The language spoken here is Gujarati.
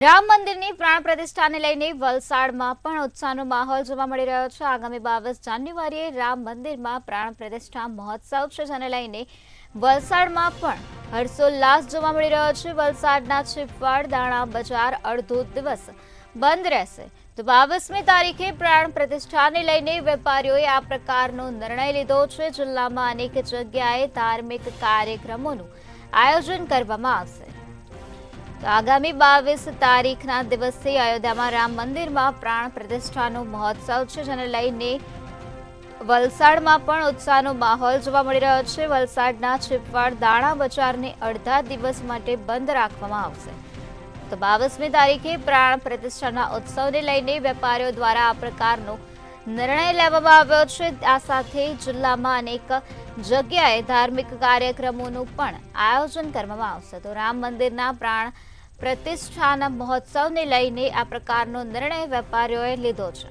રામ મંદિરની પ્રાણ પ્રતિષ્ઠાને લઈને વલસાડમાં પણ ઉત્સાહનો માહોલ જોવા મળી રહ્યો છે। આગામી 22 જાન્યુઆરીએ રામ મંદિરમાં પ્રાણ પ્રતિષ્ઠા મહોત્સવ છે, જેને લઈને વલસાડમાં પણ હર્ષોલ્લાસ જોવા મળી રહ્યો છે। વલસાડના છીપવાડ દાણા બજાર અડધો દિવસ બંધ રહેશે, તો 22મી તારીખે પ્રાણ પ્રતિષ્ઠાને લઈને વેપારીઓએ આ પ્રકારનો નિર્ણય લીધો છે। જિલ્લામાં અનેક જગ્યાએ ધાર્મિક કાર્યક્રમોનું આયોજન કરવામાં આવશે। તો આગામી 22 તારીખના દિવસે અયોધ્યામાં રામ મંદિરમાં પ્રાણ પ્રતિષ્ઠાનો મહોત્સવ છે, જેને લઈને વલસાડમાં પણ ઉત્સાહનો માહોલ જોવા મળી રહ્યો છે। વલસાડના છીપવાડ દાણા બજારને અડધા દિવસ માટે બંધ રાખવામાં આવશે। તો 22મી તારીખે પ્રાણ પ્રતિષ્ઠાના ઉત્સવને લઈને વેપારીઓ દ્વારા આ પ્રકારનો નિર્ણય લેવામાં આવ્યો છે। આ સાથે જિલ્લામાં અનેક જગ્યાએ ધાર્મિક કાર્યક્રમોનું પણ આયોજન કરવામાં આવશે। તો રામ મંદિરના પ્રાણ પ્રતિષ્ઠાના મહોત્સવને લઈને આ પ્રકારનો નિર્ણય વેપારીઓએ લીધો છે।